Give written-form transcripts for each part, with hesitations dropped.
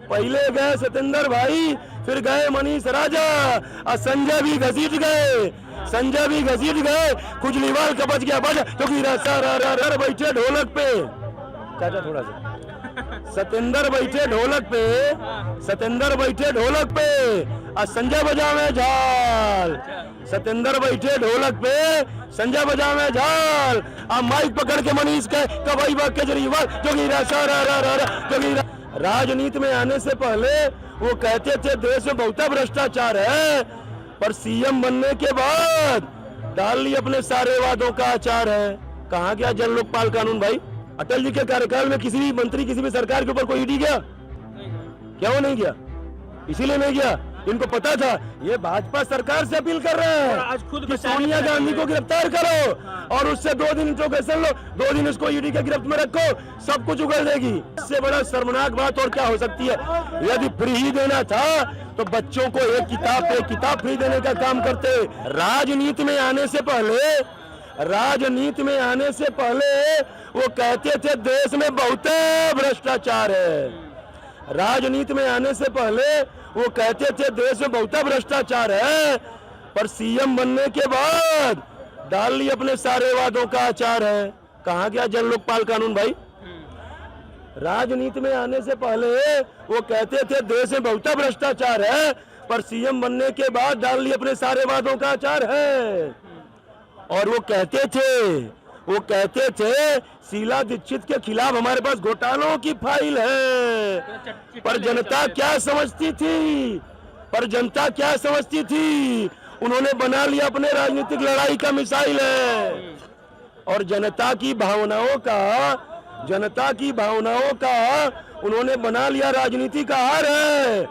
पहले गए सतेंद्र भाई, फिर गए मनीष राजा और संजय भी घसीट गए, खुजलीवाल का बच गया बच, क्योंकि बैठे ढोलक पे, चाचा थोड़ा सा, सतेंद्र बैठे ढोलक पे और संजय बजावे झाल, सतेंद्र बैठे ढोलक पे, संजय बजावे झाल और माइक पकड़ के मनीष के कबाई केजरीवाल, क्योंकि राजनीति में आने से पहले वो कहते थे देश में बहुत भ्रष्टाचार है, पर सीएम बनने के बाद डाल ली अपने सारे वादों का आचार है। कहाँ गया जन लोकपाल कानून भाई? अटल जी के कार्यकाल में किसी भी मंत्री, किसी भी सरकार के ऊपर कोई ईडी गया? क्यों नहीं गया? इसीलिए नहीं गया, इनको पता था ये भाजपा सरकार से अपील कर रहे हैं आज खुद कि सोनिया गांधी को गिरफ्तार करो और उससे 2 दिन इंट्रोगेशन लो, 2 दिन उसको ईडी के गिरफ्त में रखो, सब कुछ उगल देगी। इससे बड़ा शर्मनाक बात और क्या हो सकती है? यदि फ्री ही देना था तो बच्चों को एक किताब फ्री देने का काम करते। राजनीति में आने से पहले वो कहते थे देश में बहुत भ्रष्टाचार है, राजनीति में आने से पहले वो कहते थे देश में बहुत भ्रष्टाचार है, पर सीएम बनने के बाद डाल ली अपने सारे वादों का आचार है। कहाँ गया जन लोकपाल कानून भाई? राजनीति में आने से पहले वो कहते थे देश में बहुत भ्रष्टाचार है, पर सीएम बनने के बाद डाल ली अपने सारे वादों का आचार है। और वो कहते थे शीला दीक्षित के खिलाफ हमारे पास घोटालों की फाइल है, पर जनता क्या समझती थी? उन्होंने बना लिया अपने राजनीतिक लड़ाई का मिसाइल है। और जनता की भावनाओं का उन्होंने बना लिया राजनीति का हार है।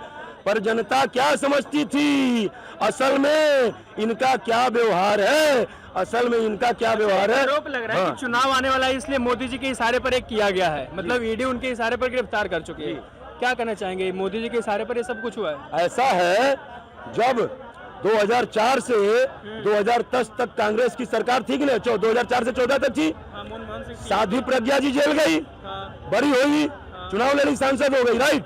पर जनता क्या समझती थी? असल में इनका क्या व्यवहार है? आरोप लग रहा है कि चुनाव आने वाला है, इसलिए मोदी जी के इशारे पर एक किया गया है, मतलब ईडी उनके इशारे पर गिरफ्तार कर चुकी है। क्या कहना चाहेंगे? मोदी जी के इशारे पर ये सब कुछ हुआ है? ऐसा है, जब 2004 से 2010 तक कांग्रेस की सरकार थी कि नहीं, 2004 से 14 तक थी, साध्वी प्रज्ञा जी जेल गई, बरी हुई, चुनाव लड़ी, सांसद हो गई, राइट?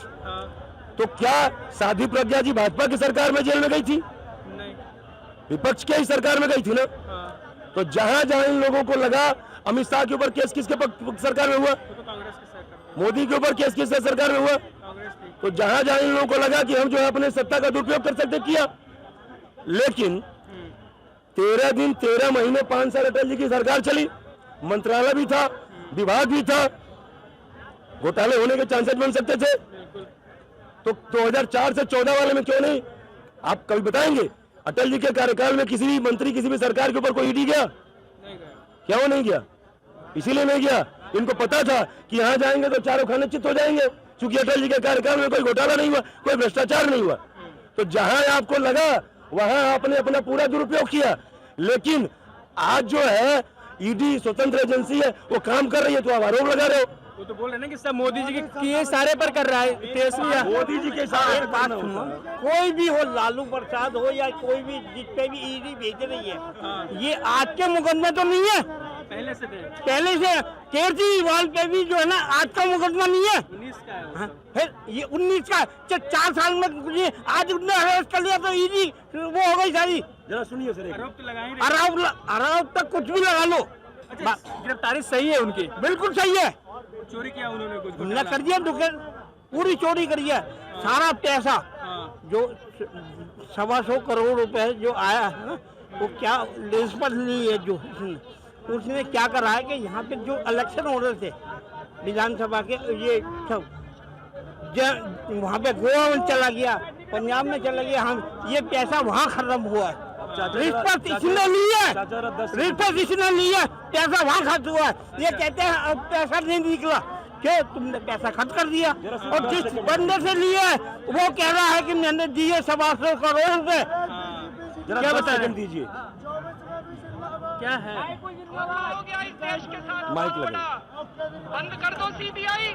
तो क्या साध्वी प्रज्ञा जी भाजपा की सरकार में जेल में गई थी? नहीं, विपक्ष की ही सरकार में गई थी ना। तो जहां इन लोगों को लगा अमित शाह के ऊपर केस किसके सरकार में हुआ? तो कांग्रेस की सरकार। मोदी के ऊपर केस किसके सरकार में हुआ? कांग्रेस की। तो जहां इन लोगों को लगा कि हम जो है अपने सत्ता का दुरुपयोग कर सकते, किया। लेकिन 13 दिन 13 महीने 5 साल अटल जी की सरकार चली, मंत्रालय भी था, विभाग भी था, घोटाले होने के चांसेस बन सकते थे। तो 2004 से 14 वाले में क्यों नहीं? आप कभी बताएंगे अटल जी के कार्यकाल में किसी भी मंत्री, किसी भी सरकार के ऊपर कोई ईडी गया? क्यों नहीं गया? इसीलिए नहीं गया, इनको पता था कि यहाँ जाएंगे तो चारों खाने चित हो जाएंगे, क्योंकि अटल जी के कार्यकाल में कोई घोटाला नहीं हुआ, कोई भ्रष्टाचार नहीं हुआ। तो जहां आपको लगा वहां आपने अपना पूरा दुरुपयोग किया। लेकिन आज जो है ईडी स्वतंत्र एजेंसी है, वो काम कर रही है, तो आप आरोप लगा रहे हो। वो तो बोल रहे हैं ना कि सब मोदी जी के इशारे पर कर रहा है, तेजस्वी मोदी जी के इशारे पर। बात सुनो, कोई भी हो, लालू प्रसाद हो या कोई भी, जिस पे भी ईडी भेज रही है, ये आज के मुकदमे तो नहीं है, पहले से केजरीवाल पे भी जो है ना आज का मुकदमा नहीं है, 19 का है। फिर ये 19 का 4 साल में ये आज उनने अरेस्ट कर लिया तो ईडी वो हो गई सारी। जरा सुनिए सर, आरोप तो लगाएंगे, आरोप तक कुछ भी लगा लो। अच्छा, गिरफ्तारी सही है उनकी? बिल्कुल सही है। चोरी किया उन्होंने कुछ? न कर दिया, पूरी चोरी करी है। सारा पैसा जो 125 करोड़ रुपए जो आया है वो क्या लिस्पत ली है, जो उसने क्या करा है कि यहाँ पे जो इलेक्शन ऑर्डर थे विधानसभा के, ये सब वहाँ पे गोवा में चला गया, पंजाब में चला गया, हम ये पैसा वहाँ खत्म हुआ है। रिश्वत इसने ली है, पैसा वहाँ खर्च हुआ है। ये कहते हैं अब पैसा नहीं निकला, क्यों? तुमने पैसा खर्च कर दिया। और जिस बंदे से लिए वो कह रहा है कि मैंने दिए 125 करोड़ रुपए। क्या बता दीजिए, क्या है? माइक लगा, बंद कर दो सीबीआई,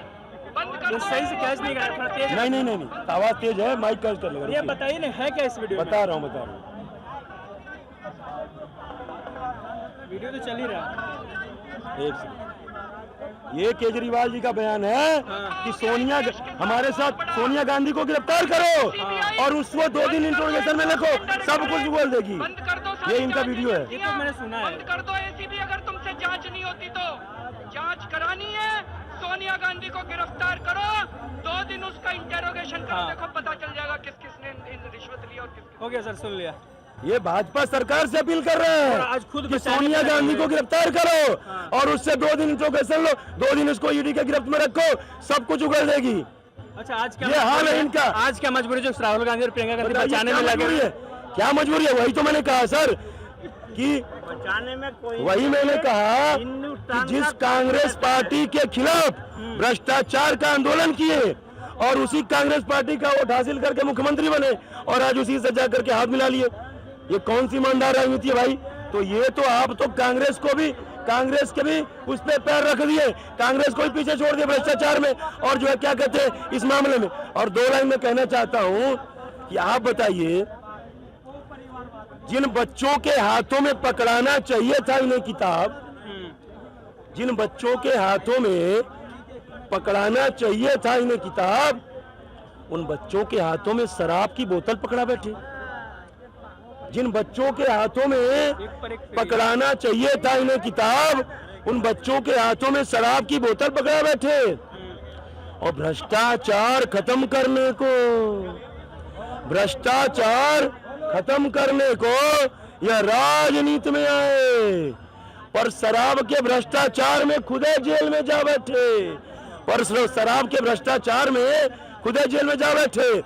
बंद कर दो। सही से कैच नहीं कर रहा, तेज। नहीं, आवाज तेज है, माइक कैच कर लेगा। ये बताइए ना, है क्या इस वीडियो? बता रहा हूँ। वीडियो तो चल ही रहा है। एक सेकंड। ये केजरीवाल जी का बयान है कि हमारे साथ सोनिया गांधी को गिरफ्तार करो और उसको 2 दिन इंट्रोगेशन में रखो, सब कुछ बोल देगी। बंद कर दो ये इनका वीडियो है। ये तो मैंने सुना है। बंद कर दो एसीबी, अगर तुमसे जांच नहीं होती तो जांच करानी है, सोनिया गांधी को गिरफ्तार करो, 2 दिन उसका इंटेरोगेशन करो, देखो पता चल जाएगा किस किसने रिश्वत ली और किस। हो गया सर, सुन लिया। ये भाजपा सरकार से अपील कर रहे और हैं आज खुद कि बचाने सोनिया के गांधी लिए- को गिरफ्तार करो और उससे 2 दिन इंट्रोगेशन लो, 2 दिन उसको ईडी के गिरफ्त में रखो, सब कुछ उगल देगी। अच्छा, आज क्या ये हाल है इनका। आज क्या मजबूरी जो राहुल गांधी और प्रियंका गांधी बताइए, बचाने क्या में लगे मजबूरी है? क्या मजबूरी है? वही तो मैंने कहा सर कि बचाने में कोई वही मैंने कहा कि हिंदुस्तान जिस का कांग्रेस पार्टी के खिलाफ भ्रष्टाचार का आंदोलन किए और उसी कांग्रेस पार्टी का वोट हासिल करके मुख्यमंत्री बने और आज उसी से जा करके हाथ मिला लिए, ये कौन सी ईमानदार राजनीति है भाई? तो ये तो आप तो कांग्रेस के भी उस पे पैर रख दिए, कांग्रेस को भी पीछे छोड़ दिए भ्रष्टाचार में और जो है क्या कहते हैं इस मामले में। और 2 लाइन में कहना चाहता हूं कि आप बताइए, जिन बच्चों के हाथों में पकड़ाना चाहिए था इन्हें किताब, जिन बच्चों के हाथों में पकड़ाना चाहिए था इन्हें किताब, उन बच्चों के हाथों में शराब की बोतल पकड़ा बैठे। जिन बच्चों के हाथों में पकड़ाना चाहिए था इन्हें किताब, उन बच्चों के हाथों में शराब की बोतल पकड़ा बैठे। और भ्रष्टाचार खत्म करने को यह राजनीति में आए, पर शराब के भ्रष्टाचार में खुदे जेल में जा बैठे।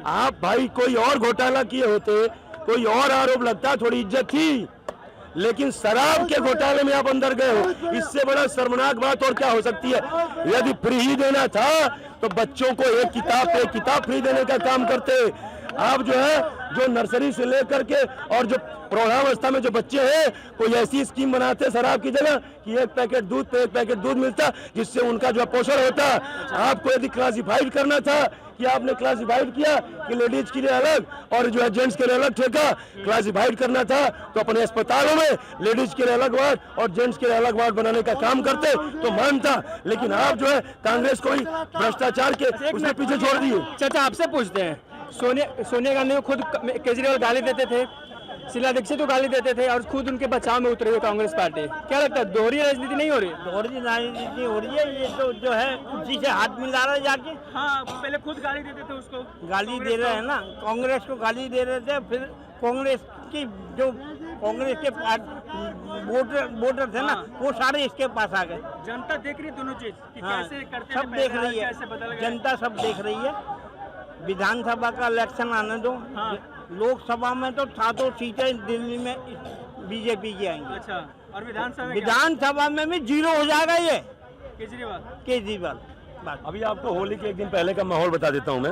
आप भाई कोई और घोटाला किए होते, कोई और आरोप लगता, थोड़ी इज्जत थी, लेकिन शराब के घोटाले में आप अंदर गए हो, इससे बड़ा शर्मनाक बात और क्या हो सकती है? यदि फ्री ही देना था तो बच्चों को एक किताब फ्री देने का काम करते। आप जो है जो नर्सरी से लेकर के और जो प्रौढ़ावस्था में जो बच्चे हैं, कोई ऐसी स्कीम बनाते शराब की जगह कि 1 पैकेट दूध पे 1 पैकेट दूध मिलता, जिससे उनका जो पोषण होता। आपको यदि क्लासिफाइड करना था कि आपने क्लासिफाइड किया कि लेडीज के लिए अलग और जो है जेंट्स के लिए अलग ठेका, क्लासिफाइड करना था तो अपने अस्पतालों में लेडीज के लिए अलग वार्ड और जेंट्स के लिए अलग वार्ड बनाने का काम करते तो मानता। लेकिन आप जो है कांग्रेस को ही भ्रष्टाचार के उसके पीछे छोड़ दिए। चाचा, आपसे पूछते हैं, सोनिया गांधी को खुद केजरीवाल गाली देते थे, शीला दीक्षित को गाली देते थे और खुद उनके बचाव में उतरी हुई कांग्रेस पार्टी। क्या लगता है, दोहरी राजनीति नहीं हो रही? दोहरी राजनीति हो रही है। ये तो जो है उसी से हाथ मिला रहा है जाके। हाँ, पहले खुद गाली देते थे उसको, गाली दे रहे हैं ना, कांग्रेस को गाली दे रहे थे। फिर कांग्रेस के वोटर थे ना, वो सारे इसके पास आ गए। जनता देख रही दोनों चीज कि हाँ, कैसे करते सब देख रही है, जनता सब देख रही है। विधानसभा का इलेक्शन आने दो, लोकसभा में तो 7 सीटें दिल्ली में बीजेपी की आएंगी। अच्छा, और विधानसभा में भी 0 हो जाएगा ये केजरीवाल। बस। अभी आपको होली के 1 दिन पहले का माहौल बता देता हूँ मैं।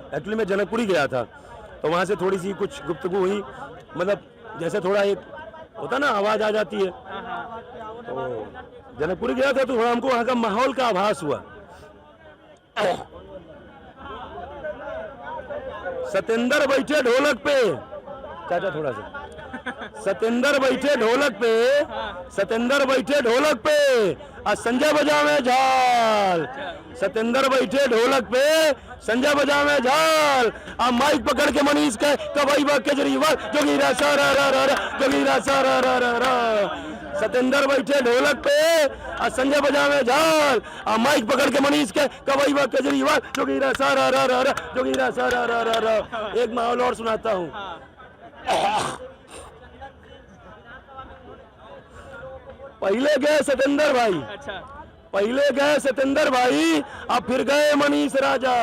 एक्चुअली मैं जनकपुरी गया था, तो वहाँ से थोड़ी सी कुछ गुफ्तगू हुई, मतलब जैसे थोड़ा एक होता ना आवाज आ जाती है, तो जनकपुरी गया था तो थोड़ा हमको वहाँ का माहौल का आभास हुआ। सतेंद्र बैठे ढोलक पे, चाचा थोड़ा सा, सतेंद्र बैठे ढोलक पे और संजय बजावे झाल, सतेंद्र बैठे ढोलक पे, संजय बजावे झाल और माइक पकड़ के मनीष के कबाई बा केजरीवाल जोगीरा सारा रा रा रा, जोगीरा सारा रा रा रा। सतेंद्र बैठे ढोलक पे और संजय बजावे झाल और माइक पकड़ के मनीष के कबाई बा केजरीवाल जोगीरा सारा रा रा रा, जोगीरा सारा रा रा रा। एक माहौल और सुनाता हूँ। पहले गए सतेंद्र भाई, पहले गए सतेंद्र भाई और फिर गए मनीष राजा,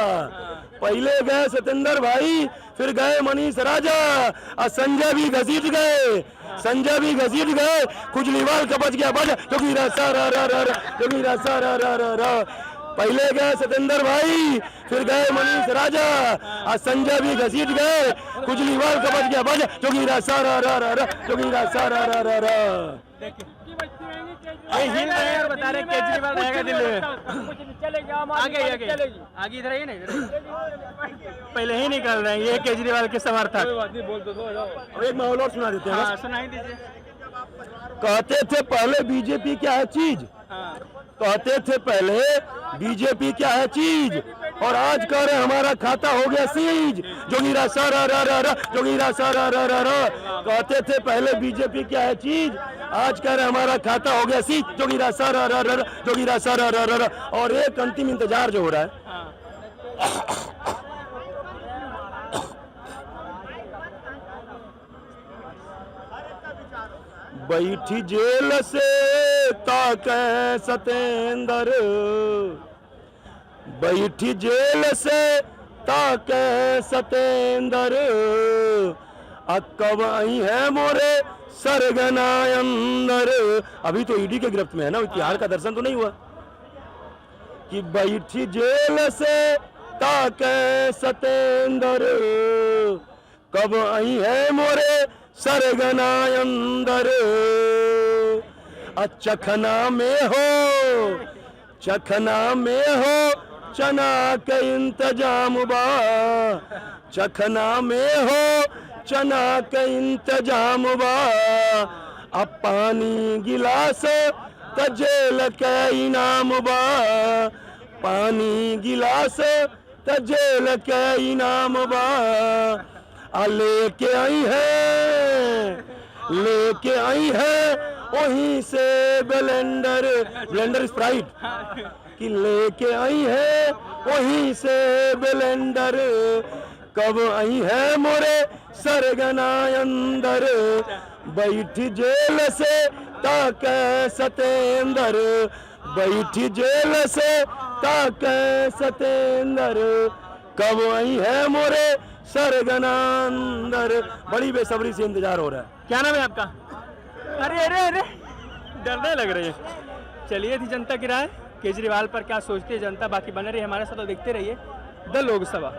पहले गए सतेंद्र भाई फिर गए मनीष राजा और संजय भी घसीट गए, खुजलीवाल का बच गया बच, जोगीरा सारा रा रा रा, जोगीरा सारा रा रा रा। पहले गए सतेंद्र भाई फिर गए मनीष राजा और संजय भी घसीट गए, खुजलीवाल का बच गया बच, जोगीरा सारा रा रा रा, जोगीरा सारा रा रा रा। हिल रहे हैं और बता रहे केजरीवाल रहेगा दिल्ली में। आगे इधर आइए ना, पहले ही निकल रहे हैं ये केजरीवाल के समर्थक। और एक माहौल और सुना देते हैं। सुनाई दीजिए। कहते थे पहले बीजेपी क्या है चीज, कहते थे पहले बीजेपी क्या है चीज, और आज कह रहे हमारा खाता हो गया सीज। जोगीरा सारा रा रा रा, जोगीरा सारा रा रा रा। कहते थे पहले बीजेपी क्या है चीज, आज कह रहे हमारा खाता हो गया सीज। जोगीरा सारा रा रा रा, जोगीरा सारा रा रा रा। और एक अंतिम इंतजार जो हो रहा है, बैठी जेल से ताके सतेंद्र, बैठी जेल से ताके सतेंद्र। कब आई है मोरे सरगना अंदर। अभी तो ईडी के गिरफ्त में है ना, तिहाड़ का दर्शन तो नहीं हुआ। कि बैठी जेल से ताके सतेंद्र, कब आई है मोरे सरगना अंदर। चखना में हो, चखना में हो चना के इंतजाम बा, चखना में हो चना के इंतजाम बा। अब पानी गिलास त जेल के इनाम बा, पानी गिलास त जेल के इनाम बा। लेके आई है, लेके आई है वहीं से ब्लेंडर, ब्लेंडर स्प्राइट। कि लेके आई है वहीं से ब्लेंडर, कब आई है मोरे सरगना अंदर। बैठी जेल से ताके सतेंद्र, बैठी जेल से ताके सतेंद्र, कब आई है मोरे सरगना अंदर। बड़ी बेसब्री से इंतजार हो रहा है। क्या नाम है आपका? अरे अरे अरे, डरने लग रही है। चलिए थी जनता की राय, केजरीवाल पर क्या सोचती है जनता। बाकी बने रहिए हमारे साथ और देखते रहिए द लोकसभा।